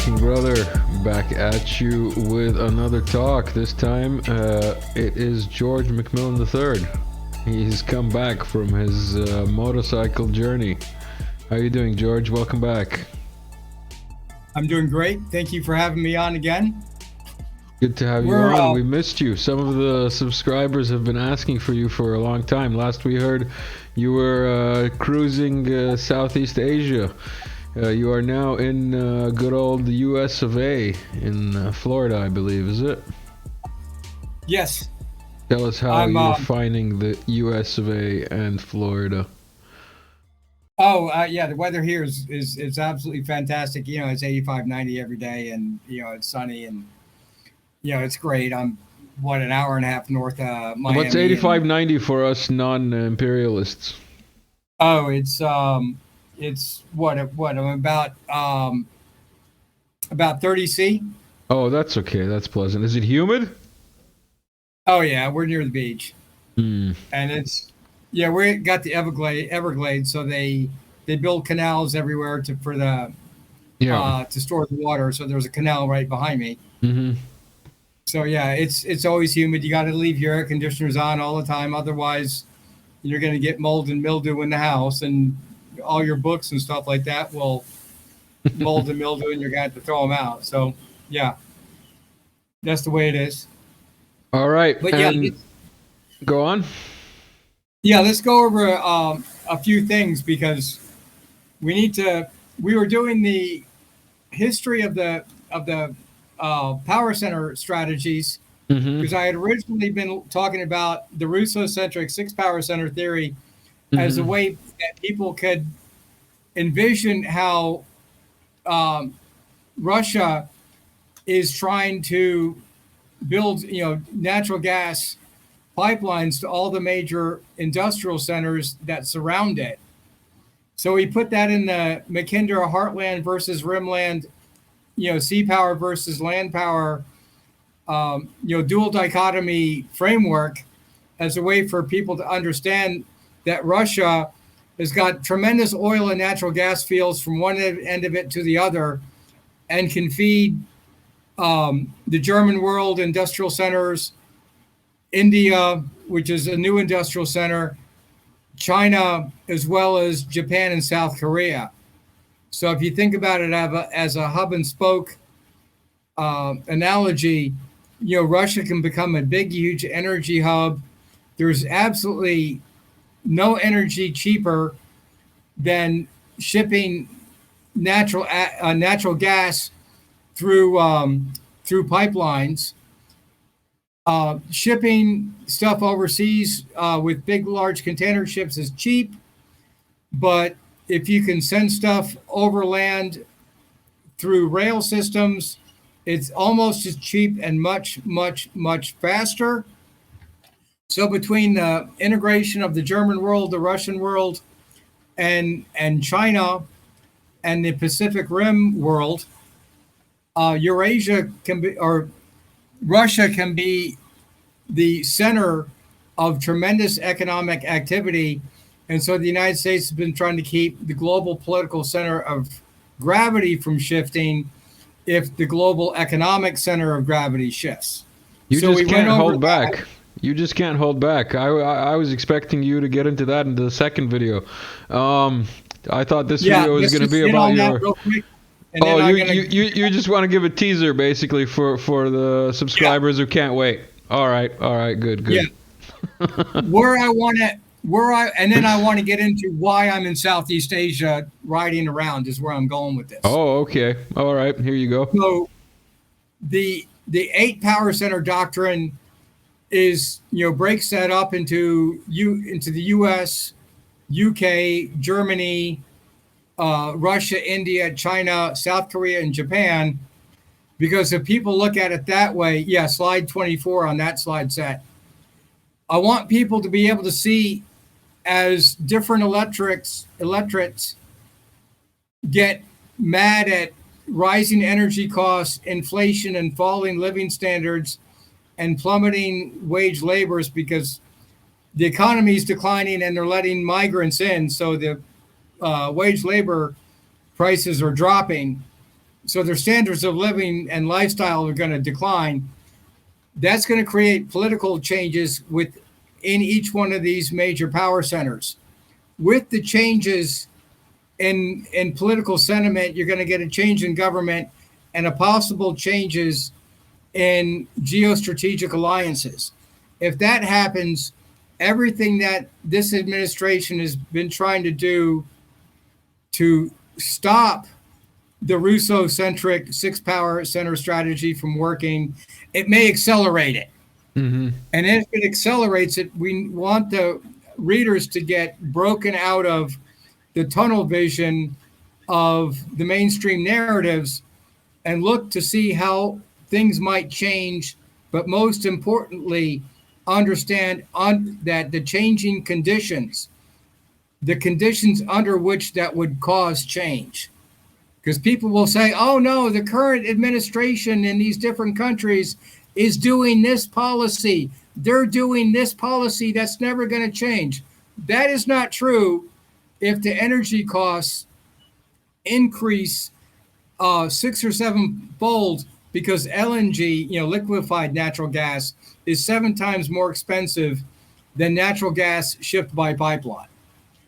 King Brother, back at you with another talk. This time it is George McMillan III. He's come back from his motorcycle journey. How are you doing, George? Welcome back. I'm doing great. Thank you for having me on again. Good to have you on. We missed you. Some of the subscribers have been asking for you for a long time. Last we heard, you were cruising Southeast Asia. You are now in good old US of A in Florida, I believe, is it? Yes. Tell us how you're finding the US of A and Florida. Yeah, the weather here is absolutely fantastic. You know, it's 85, 90 every day, and it's sunny, and it's great. I'm an hour and a half north of Miami. What's 85, 90 for us non-imperialists? Oh, it's what I'm about 30 C. Oh, that's okay. That's pleasant. Is it humid? Oh yeah, we're near the beach, and we got the Everglades, so they build canals everywhere to store the water. So there's a canal right behind me. Mm-hmm. So yeah, it's always humid. You got to leave your air conditioners on all the time, otherwise you're going to get mold and mildew in the house, and all your books and stuff like that will mold and mildew, and you're going to have to throw them out. So yeah, that's the way it is. All right, but go on. Yeah, let's go over a few things, because we were doing the history of the power center strategies, because I had originally been talking about the Russo-centric 6 power center theory as a way that people could envision how Russia is trying to build, natural gas pipelines to all the major industrial centers that surround it. So we put that in the Mackinder Heartland versus Rimland, sea power versus land power, dual dichotomy framework, as a way for people to understand that Russia has got tremendous oil and natural gas fields from one end of it to the other, and can feed the German world industrial centers, India, which is a new industrial center, China, as well as Japan and South Korea. So if you think about it as a hub and spoke analogy, Russia can become a big, huge energy hub. There's absolutely no energy cheaper than shipping natural gas through pipelines. Shipping stuff overseas with big, large container ships is cheap, but if you can send stuff overland through rail systems, it's almost as cheap and much, much, much faster. So between the integration of the German world, the Russian world, and China, and the Pacific Rim world, Eurasia can be, or Russia can be, the center of tremendous economic activity. And so the United States has been trying to keep the global political center of gravity from shifting if the global economic center of gravity shifts. You just can't hold back. You just can't hold back. I was expecting you to get into that in the second video. I thought this video was going to be about your... Oh, you just want to give a teaser, basically, for the subscribers who can't wait. All right, good. Yeah. And then I want to get into why I'm in Southeast Asia riding around, is where I'm going with this. Oh, okay. All right, here you go. So the 8 power center doctrine is, breaks that up into the US, UK, Germany, Russia, India, China, South Korea, and Japan. Because if people look at it that way, slide 24 on that slide set. I want people to be able to see, as different electorates get mad at rising energy costs, inflation, and falling living standards, and plummeting wage labors, because the economy is declining and they're letting migrants in. So the wage labor prices are dropping. so their standards of living and lifestyle are going to decline. That's going to create political changes within each one of these major power centers. With the changes in political sentiment, you're going to get a change in government and a possible changes in geostrategic alliances. If that happens, everything that this administration has been trying to do to stop the Russo-centric six power center strategy from working, it may accelerate it. Mm-hmm. And if it accelerates it, we want the readers to get broken out of the tunnel vision of the mainstream narratives and look to see how things might change, but most importantly, understand that the changing conditions, the conditions under which that would cause change. Because people will say, oh no, the current administration in these different countries is doing this policy. They're doing this policy that's never going to change. That is not true if the energy costs increase 6 or 7 fold, because LNG, liquefied natural gas, is 7 times more expensive than natural gas shipped by pipeline.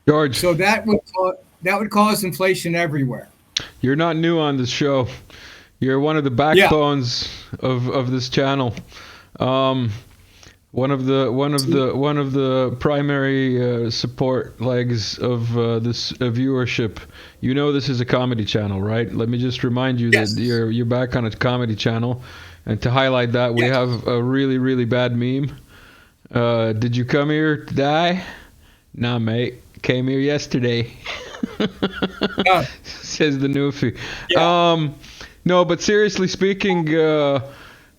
George. So that would cause inflation everywhere. You're not new on this show. You're one of the backbones of this channel. One of the primary support legs of this viewership. You know this is a comedy channel, right? Let me just remind you that you're back on a comedy channel, and to highlight that, we have a really, really bad meme. Did you come here to die? Nah, mate. Came here yesterday. Says the newfie. Yeah. No, but seriously speaking,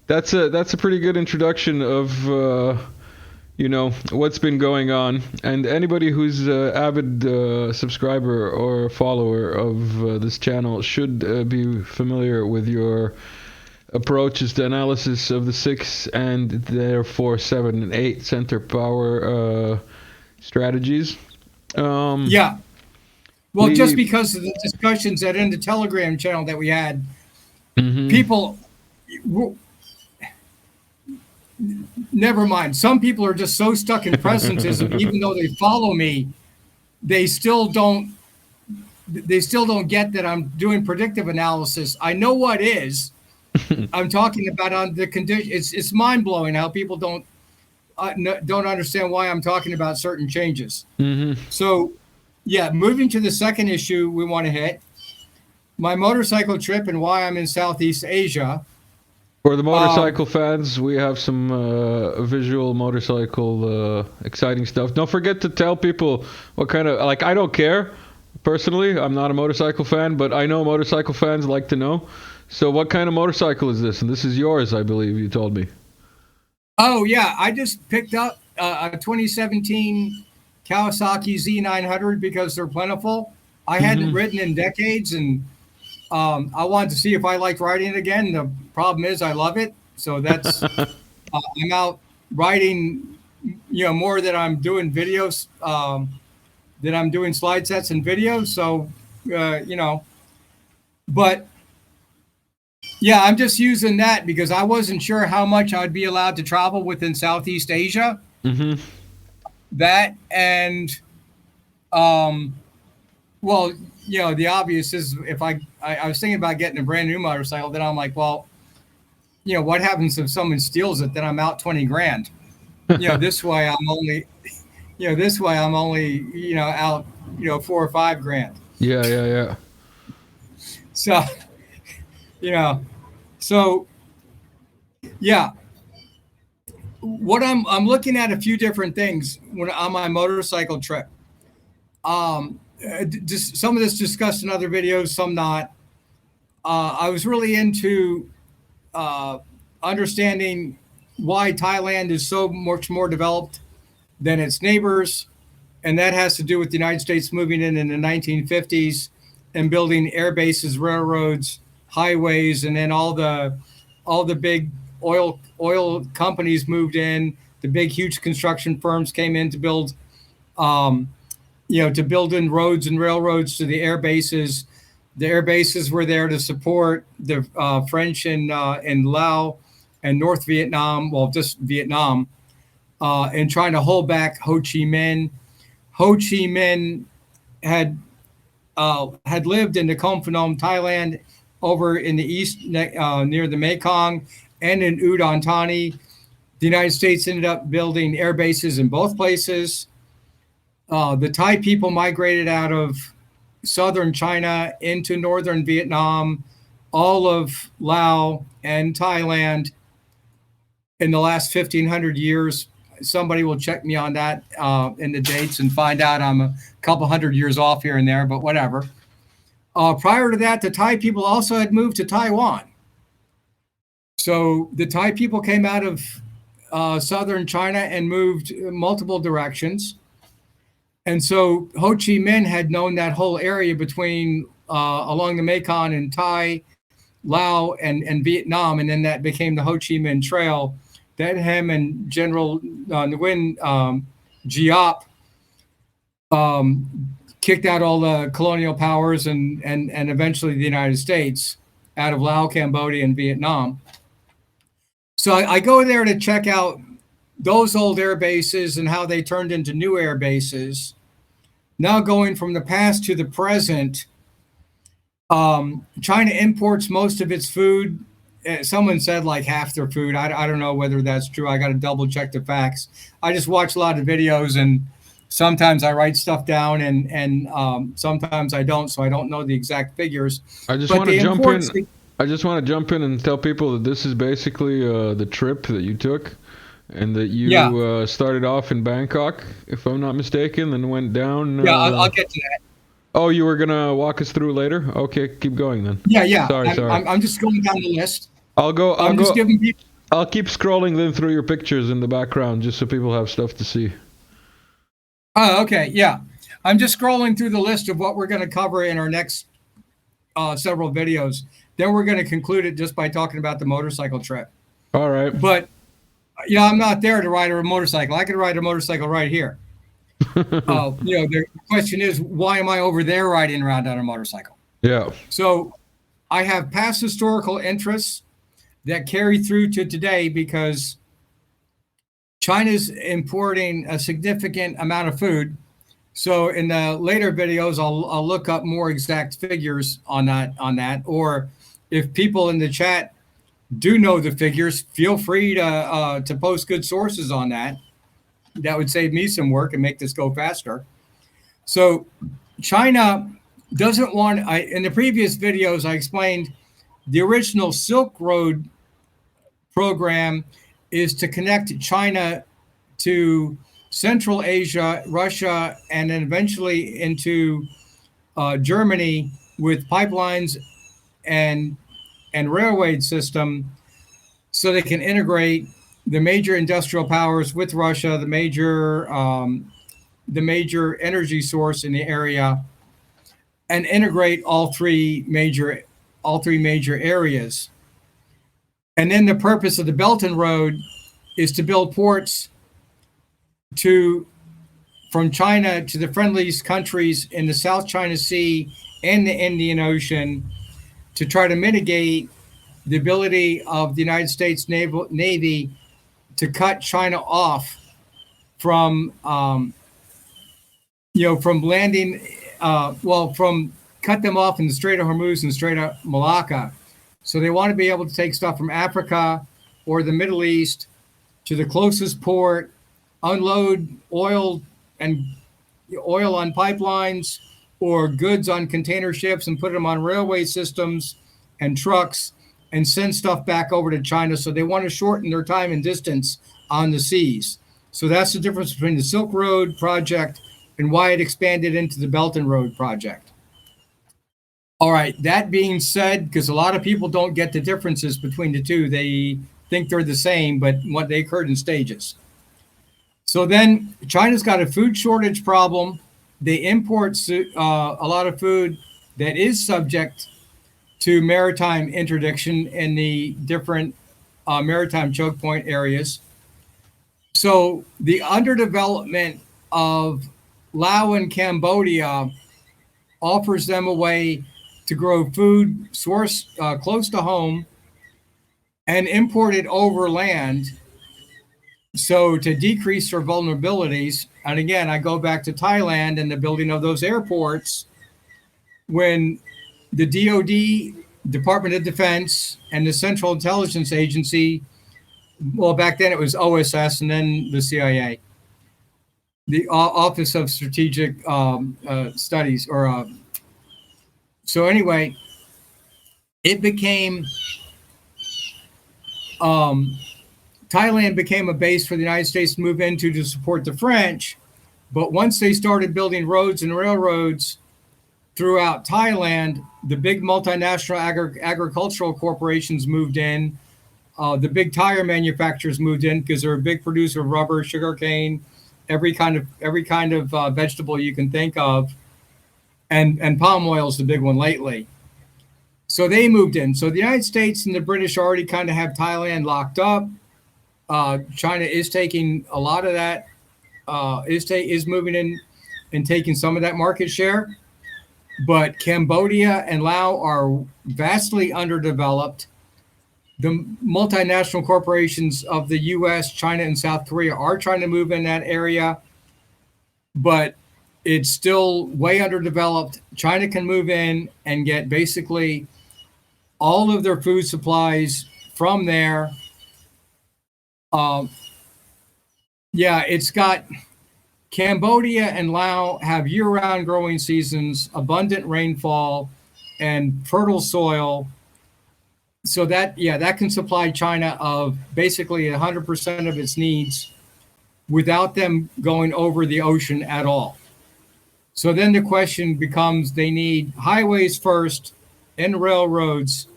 that's a pretty good introduction of what's been going on. And anybody who's an avid subscriber or follower of this channel should be familiar with your approaches to analysis of the 6 and therefore 7 and 8 center power strategies. Well, just because of the discussions that in the Telegram channel that we had, people, never mind. Some people are just so stuck in presentism, even though they follow me, they still don't get that I'm doing predictive analysis. I know what is. I'm talking about on the condition. It's mind blowing how people don't understand why I'm talking about certain changes. So, moving to the second issue we want to hit, my motorcycle trip and why I'm in Southeast Asia. For the motorcycle fans, we have some visual motorcycle exciting stuff. Don't forget to tell people what kind of, I don't care. Personally, I'm not a motorcycle fan, but I know motorcycle fans like to know. So what kind of motorcycle is this? And this is yours, I believe you told me. Oh, yeah. I just picked up a 2017 Kawasaki Z900 because they're plentiful. I hadn't ridden in decades, and I wanted to see if I liked riding it again. The problem is I love it. So that's I'm out riding, more than I'm doing videos, than I'm doing slide sets and videos. So, but I'm just using that because I wasn't sure how much I'd be allowed to travel within Southeast Asia. That and, the obvious is if I was thinking about getting a brand new motorcycle, then I'm like, well, what happens if someone steals it? Then I'm out 20 grand. This way I'm only, out, 4 or 5 grand. Yeah. So, what I'm looking at a few different things when on my motorcycle trip. Just some of this discussed in other videos, some not. I was really into understanding why Thailand is so much more developed than its neighbors, and that has to do with the United States moving in the 1950s and building air bases, railroads, highways, and then all the big oil companies moved in. The big, huge construction firms came in to build, to build in roads and railroads to the air bases. The air bases were there to support the French in Laos and North Vietnam, well, just Vietnam, and trying to hold back Ho Chi Minh. Ho Chi Minh had lived in the Nakhon Phanom, Thailand, over in the east near the Mekong, and in Udon Thani. The United States ended up building air bases in both places. The Thai people migrated out of southern China into northern Vietnam, all of Laos and Thailand in the last 1,500 years. Somebody will check me on that in the dates and find out I'm a couple hundred years off here and there, but whatever. Prior to that, the Thai people also had moved to Taiwan. So the Thai people came out of southern China and moved multiple directions. And so Ho Chi Minh had known that whole area between along the Mekong and Thai, Laos, and Vietnam, and then that became the Ho Chi Minh Trail. Then him and General Nguyen Giap kicked out all the colonial powers and eventually the United States out of Laos, Cambodia, and Vietnam. So I go there to check out those old air bases and how they turned into new air bases. Now going from the past to the present, China imports most of its food. Someone said like half their food. I don't know whether that's true. I got to double check the facts. I just watch a lot of videos, and sometimes I write stuff down, and sometimes I don't, so I don't know the exact figures. I just want to jump in. I just want to jump in and tell people that this is basically the trip that you took, and that you started off in Bangkok, if I'm not mistaken, then went down. Yeah, I'll get to that. Oh, you were gonna walk us through later? Okay, keep going then. Yeah. Sorry. I'm just going down the list. I'll just giving people. I'll keep scrolling then through your pictures in the background, just so people have stuff to see. Oh, okay, yeah. I'm just scrolling through the list of what we're going to cover in our next several videos. Then we're going to conclude it just by talking about the motorcycle trip. All right. But I'm not there to ride a motorcycle. I could ride a motorcycle right here. The question is, why am I over there riding around on a motorcycle? Yeah. So I have past historical interests that carry through to today because China's importing a significant amount of food. So in the later videos, I'll look up more exact figures on that. Or if people in the chat do know the figures, feel free to post good sources on that. That would save me some work and make this go faster. So China doesn't want, in the previous videos, I explained the original Silk Road program is to connect China to Central Asia, Russia, and then eventually into Germany with pipelines and railway system, so they can integrate the major industrial powers with Russia, the major energy source in the area, and integrate all three major areas. And then the purpose of the Belt and Road is to build ports from China to the friendliest countries in the South China Sea and the Indian Ocean, to try to mitigate the ability of the United States Navy to cut China off from landing, from cut them off in the Strait of Hormuz and Strait of Malacca. So they want to be able to take stuff from Africa or the Middle East to the closest port, unload oil on pipelines or goods on container ships and put them on railway systems and trucks and send stuff back over to China. So they want to shorten their time and distance on the seas. So that's the difference between the Silk Road project and why it expanded into the Belt and Road project. All right, that being said, because a lot of people don't get the differences between the two, they think they're the same, but what they occurred in stages. So then China's got a food shortage problem. They import a lot of food that is subject to maritime interdiction in the different maritime choke point areas. So the underdevelopment of Laos and Cambodia offers them a way to grow food source close to home and import it overland. So to decrease their vulnerabilities, and again, I go back to Thailand and the building of those airports when the DoD, Department of Defense, and the Central Intelligence Agency, well, back then it was OSS and then the CIA, the Office of Strategic Studies, or so anyway, it became Thailand became a base for the United States to move into to support the French. But once they started building roads and railroads throughout Thailand, the big multinational agricultural corporations moved in. The big tire manufacturers moved in because they're a big producer of rubber, sugarcane, every kind of vegetable you can think of, and palm oil is the big one lately. So they moved in. So the United States and the British already kind of have Thailand locked up. China is taking a lot of that, is moving in and taking some of that market share. But Cambodia and Laos are vastly underdeveloped. The multinational corporations of the U.S., China, and South Korea are trying to move in that area, but it's still way underdeveloped. China can move in and get basically all of their food supplies from there. It's got Cambodia and Laos have year-round growing seasons, abundant rainfall, and fertile soil. So that can supply China of basically 100% of its needs without them going over the ocean at all. So then the question becomes, they need highways first and railroads.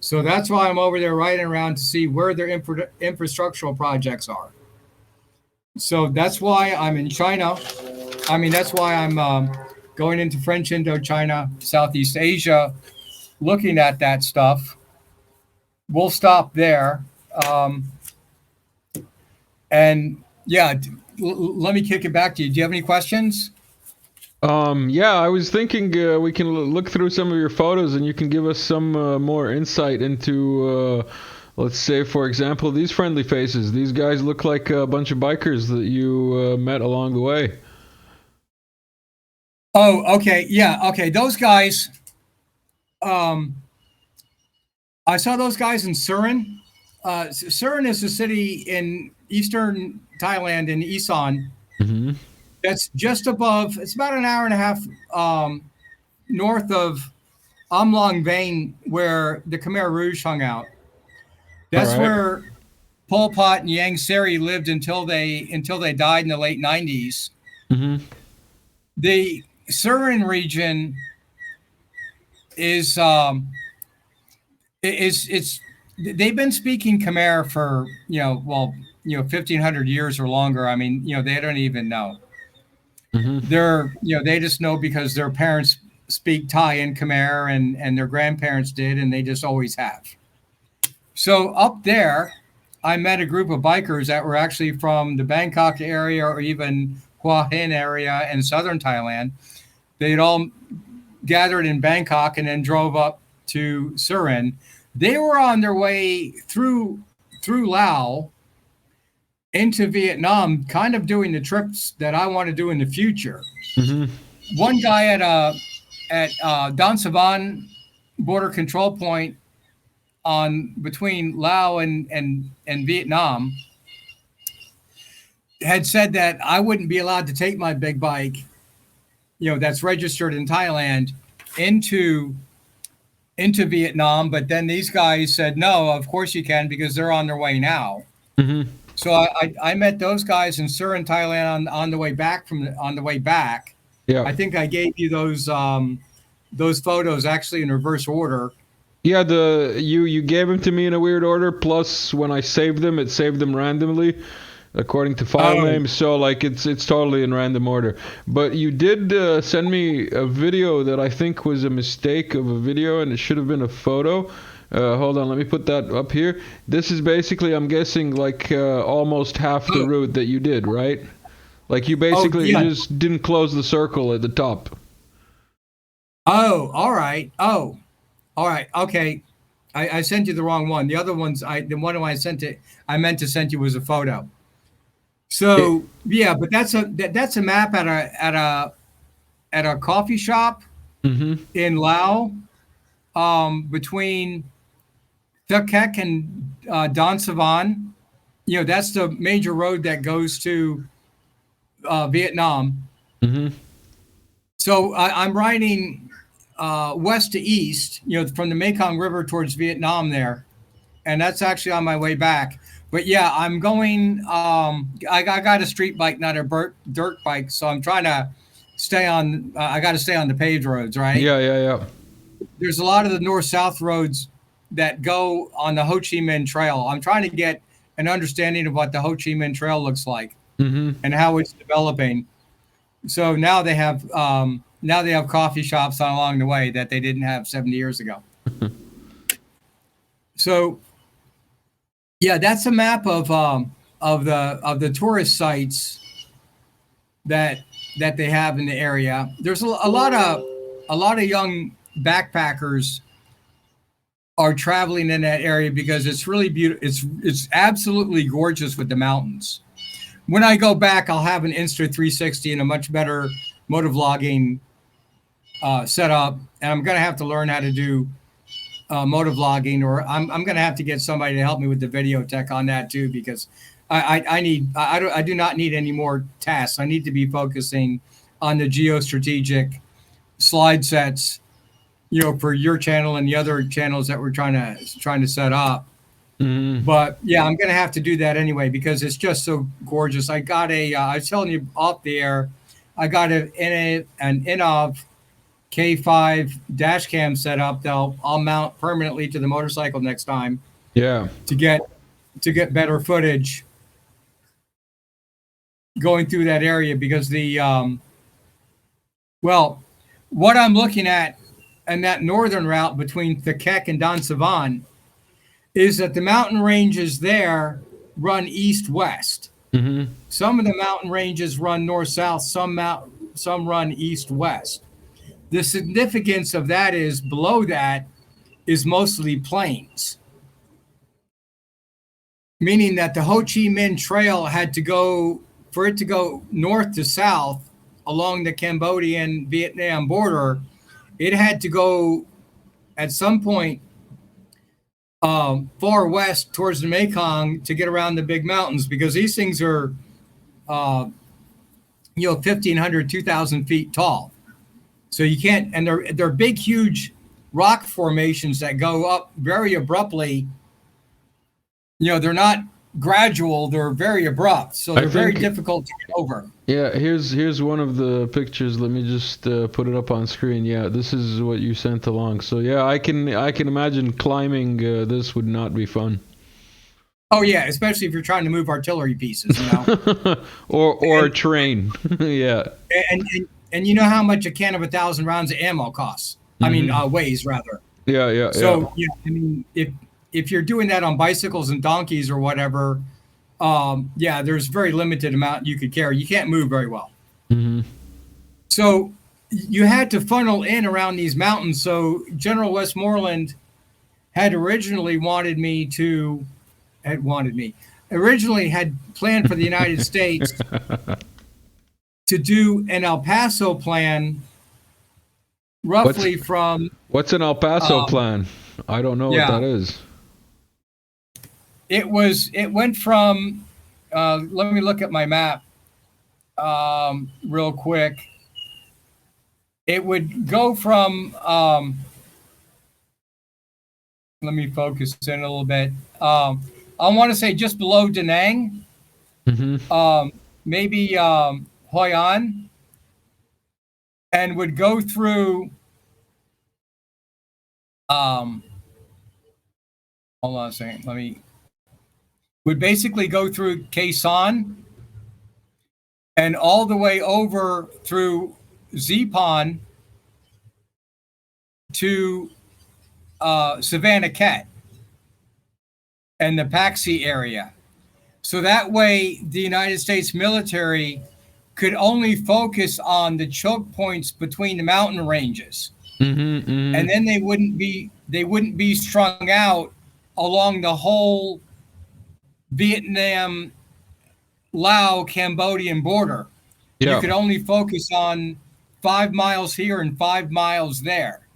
So that's why I'm over there riding around to see where their infrastructural projects are. So that's why I'm in China. I mean, that's why I'm going into French Indochina, Southeast Asia, looking at that stuff. We'll stop there. Let me kick it back to you. Do you have any questions? I was thinking we can look through some of your photos and you can give us some more insight into, let's say, for example, these friendly faces. These guys look like a bunch of bikers that you met along the way. Oh, okay. Yeah. Okay. Those guys, I saw those guys in Surin. Surin is a city in eastern Thailand in Isan. Mm-hmm. That's just above, it's about an hour and a half north of Amlong Vane, where the Khmer Rouge hung out. That's right. Where Pol Pot and Yang Seri lived until they died in the late 90s. Mm-hmm. The Surin region is they've been speaking Khmer for 1,500 years or longer. I mean, they don't even know. Mm-hmm. They just know because their parents speak Thai and Khmer, and their grandparents did, and they just always have. So up there, I met a group of bikers that were actually from the Bangkok area or even Hua Hin area in southern Thailand. They'd all gathered in Bangkok and then drove up to Surin. They were on their way through Laos into Vietnam, kind of doing the trips that I want to do in the future. Mm-hmm. One guy at Don Savan border control point between Laos and Vietnam had said that I wouldn't be allowed to take my big bike, that's registered in Thailand, into Vietnam. But then these guys said, no, of course you can, because they're on their way now. Mm-hmm. So I met those guys in Surin, Thailand on the way back Yeah. I think I gave you those photos actually in reverse order. Yeah, you gave them to me in a weird order. Plus, when I saved them, it saved them randomly, according to file names. So it's totally in random order. But you did send me a video that I think was a mistake of a video, and it should have been a photo. Hold on, let me put that up here. This is basically, I'm guessing, almost half the route that you did, right? Like you basically you just didn't close the circle at the top. Oh, all right. Oh, all right. Okay. I sent you the wrong one. The other ones, the one I sent it, I meant to send you was a photo. It, So yeah, but that's a map at a coffee shop mm-hmm. in Laos, between Phuoc and Don Savan. You know, that's the major road that goes to Vietnam. Mm-hmm. So I'm riding west to east, you know, from the Mekong River towards Vietnam there, and that's actually on my way back. But yeah, I'm going. I got a street bike, not a dirt bike, so I'm trying to stay on. I got to stay on the paved roads, right? Yeah, yeah, yeah. There's a lot of the north-south roads that go on the Ho Chi Minh Trail. I'm trying to get an understanding of what the Ho Chi Minh Trail looks like Mm-hmm. and how it's developing. So now they have coffee shops along the way that they didn't have 70 years ago. So yeah, that's a map of the tourist sites that they have in the area. There's a lot of young backpackers are traveling in that area because it's really beautiful. It's absolutely gorgeous with the mountains. When I go back, I'll have an Insta 360 and a much better motovlogging setup, and I'm going to have to learn how to do motovlogging, or I'm going to have to get somebody to help me with the video tech on that too, because I do not need any more tasks. I need to be focusing on the geostrategic slide sets, you know, for your channel and the other channels that we're trying to set up. Mm-hmm. But yeah, I'm going to have to do that anyway because it's just so gorgeous. I got I was telling you off the air, I got an Inov K5 dash cam set up that I'll mount permanently to the motorcycle next time Yeah. to get better footage going through that area because well, what I'm looking at and that northern route between Phuoc and Don Savan is that the mountain ranges there run east-west. Mm-hmm. Some of the mountain ranges run north-south, some run east-west. The significance of that is below that is mostly plains, meaning that the Ho Chi Minh Trail had to go, for it to go north to south along the Cambodian Vietnam border, it had to go at some point far west towards the Mekong to get around the big mountains because these things are, 1,500, 2,000 feet tall. So you can't, and they're big, huge rock formations that go up very abruptly. You know, they're not gradual; they're very abrupt. So they're very difficult to get over. Yeah, here's one of the pictures. Let me just put it up on screen. Yeah, this is what you sent along. So yeah, I can imagine climbing this would not be fun. Oh yeah, especially if you're trying to move artillery pieces, you know, or a train. Yeah. And you know how much a can of 1,000 rounds of ammo costs. I mean, weighs rather. Yeah, yeah. So yeah, I mean, if you're doing that on bicycles and donkeys or whatever, yeah, there's very limited amount you could carry. You can't move very well. Mm-hmm. So you had to funnel in around these mountains. So General Westmoreland had originally had planned for the United States to do an El Paso plan roughly What's an El Paso plan? I don't know what that is. It went from, let me look at my map real quick. It would go from, let me focus in a little bit. I want to say just below Da Nang, maybe Hoi An, and would go through, hold on a second, would basically go through Khe Sanh and all the way over through Zipan to Savannah Ket and the Paxi area. So that way the United States military could only focus on the choke points between the mountain ranges. and then they wouldn't be strung out along the whole Vietnam, Laos, Cambodian border. Yeah. You could only focus on 5 miles here and 5 miles there.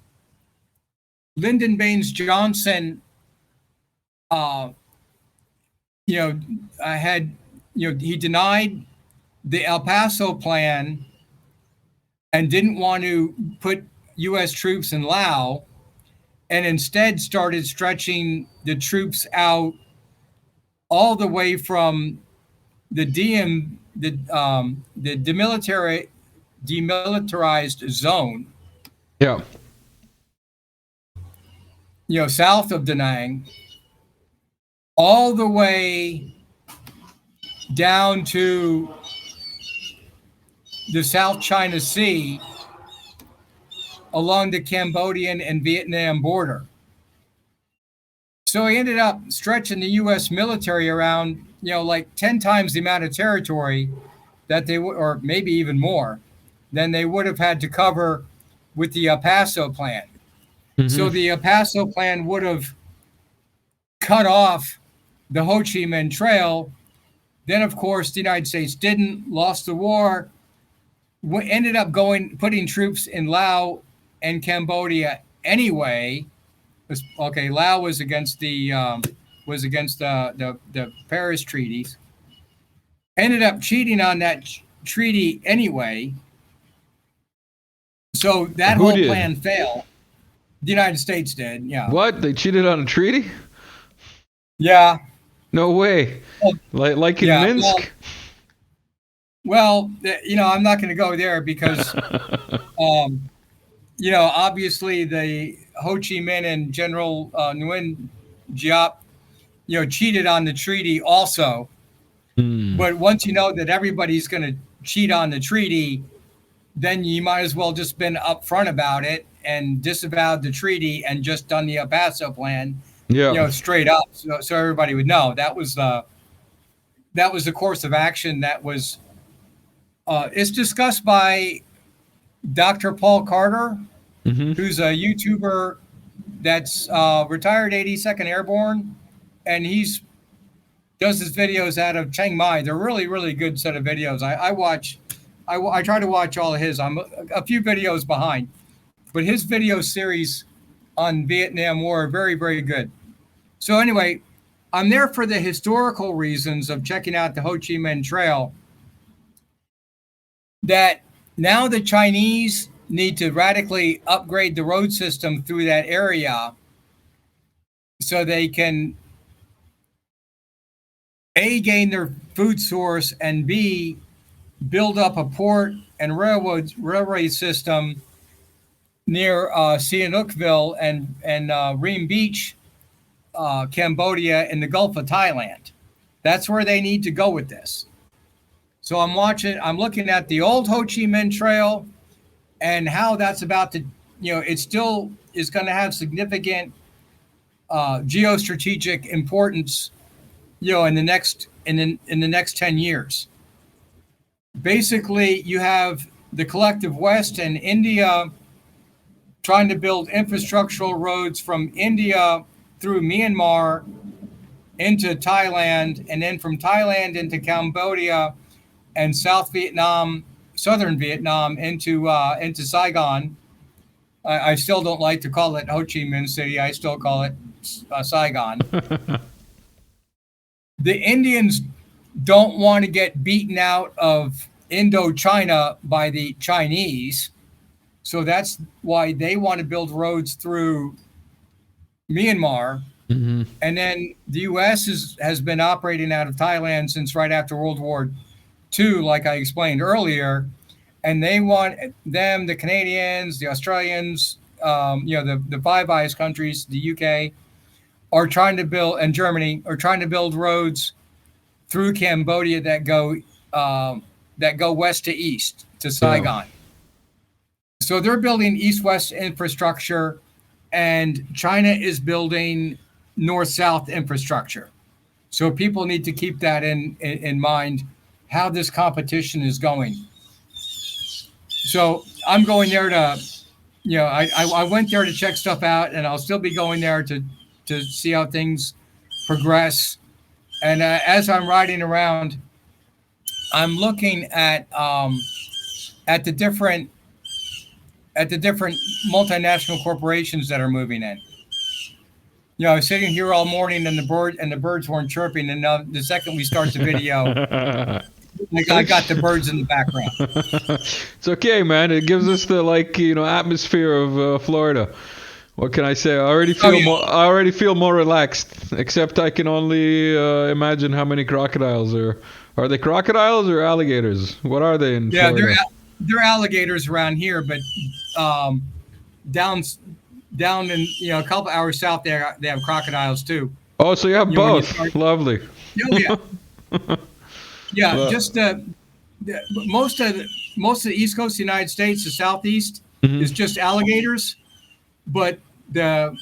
Lyndon Baines Johnson, he denied the El Paso plan and didn't want to put U.S. troops in Laos, and instead started stretching the troops out all the way from the demilitarized zone. Yeah. South of Da Nang, all the way down to the South China Sea along the Cambodian and Vietnam border. So he ended up stretching the U.S. military around, like 10 times the amount of territory that they would, or maybe even more, than they would have had to cover with the Paso plan. So the Paso plan would have cut off the Ho Chi Minh Trail. Then, of course, the United States didn't, lost the war, ended up putting troops in Laos and Cambodia anyway. Okay, Laos was against the Paris treaties. Ended up cheating on that treaty anyway. So that whole plan failed. The United States did, yeah. What? They cheated on a treaty? Yeah. No way. Like in Minsk? Well, I'm not going to go there because, obviously the Ho Chi Minh and General Nguyen Diop, cheated on the treaty also. But once you know that everybody's going to cheat on the treaty, then you might as well just been upfront about it and disavowed the treaty and just done the El Paso plan, straight up, so everybody would know. That was the course of action that was. It's discussed by Dr. Paul Carter, who's a YouTuber that's retired 82nd Airborne, and does his videos out of Chiang Mai. They're really, really good set of videos. I try to watch all of his. I'm a few videos behind, but his video series on Vietnam War are very, very good. So anyway, I'm there for the historical reasons of checking out the Ho Chi Minh Trail. That now the Chinese need to radically upgrade the road system through that area so they can A, gain their food source, and B, build up a port and railway system near Sihanoukville and Ream Beach, Cambodia, and the Gulf of Thailand. That's where they need to go with this. So I'm looking at the old Ho Chi Minh Trail and how that's about to, it still is going to have significant geostrategic importance, in the next 10 years. Basically, you have the collective West and India trying to build infrastructural roads from India through Myanmar into Thailand, and then from Thailand into Cambodia and South Vietnam, Southern Vietnam into Saigon. I still don't like to call it Ho Chi Minh City. I still call it Saigon. The Indians don't want to get beaten out of Indochina by the Chinese. So that's why they want to build roads through Myanmar. And then the U.S. has been operating out of Thailand since right after World War II, like I explained earlier. And they want them, the Canadians, the Australians, the Five Eyes countries, the UK, are trying to build, and Germany are trying to build roads through Cambodia that go west to east to Saigon. So they're building east-west infrastructure, and China is building north-south infrastructure. So people need to keep that in mind, how this competition is going. So I'm going there to I went there to check stuff out, and I'll still be going there to see how things progress. And as I'm riding around, I'm looking at the different multinational corporations that are moving in. I was sitting here all morning, and the birds weren't chirping. And now, the second we start the video, I got the birds in the background. It's okay, man. It gives us the atmosphere of Florida. What can I say? I already feel more relaxed. Except I can only imagine how many crocodiles are they crocodiles or alligators? What are they in Florida? They're alligators around here, but down in a couple hours south there they have crocodiles too. Oh, so you have both. Lovely. Oh, yeah. Yeah, well, just most of the East Coast of the United States, the Southeast, is just alligators, but the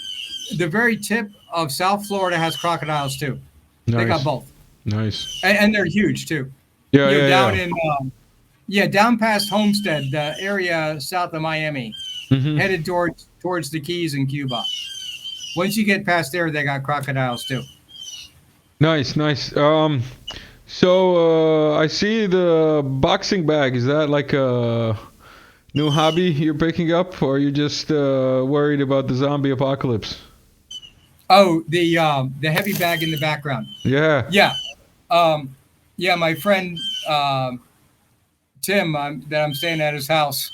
very tip of South Florida has crocodiles too. Nice. They got both. Nice. And they're huge too. Down past Homestead, the area south of Miami, headed towards the Keys in Cuba. Once you get past there, they got crocodiles too. Nice. So I see the boxing bag. Is that like a new hobby you're picking up, or are you just worried about the zombie apocalypse? Oh, the heavy bag in the background. Yeah. Yeah. My friend Tim, that I'm staying at his house.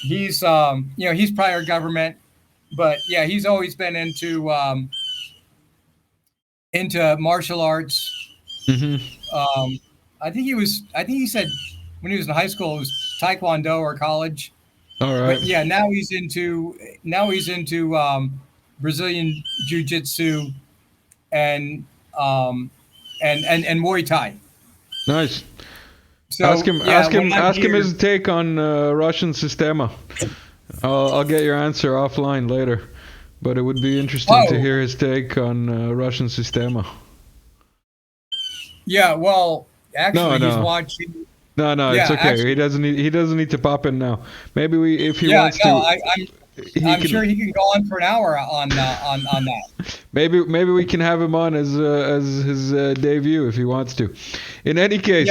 He's he's prior government, but yeah, he's always been into martial arts. I think he said when he was in high school it was Taekwondo or college. All right. But yeah, now he's into Brazilian Jiu-Jitsu and Muay Thai. Nice. So, ask him his take on Russian Sistema. I'll get your answer offline later, but it would be interesting to hear his take on Russian Sistema. Yeah, well, actually, he's watching. No, it's okay. Actually, he doesn't need to pop in now. Maybe if he wants to. I'm sure he can go on for an hour on that. Maybe we can have him on as his debut if he wants to. In any case,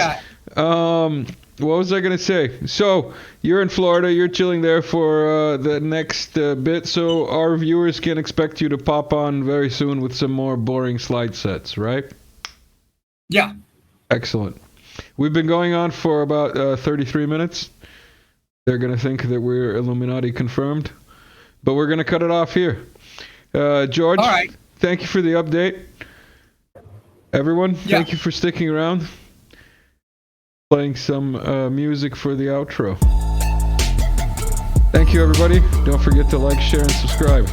what was I gonna say? So you're in Florida. You're chilling there for the next bit. So our viewers can expect you to pop on very soon with some more boring slide sets, right? Yeah. Excellent. We've been going on for about 33 minutes. They're going to think that we're Illuminati confirmed. But we're going to cut it off here. George, all right. Thank you for the update. Everyone, thank you for sticking around. Playing some music for the outro. Thank you, everybody. Don't forget to like, share, and subscribe.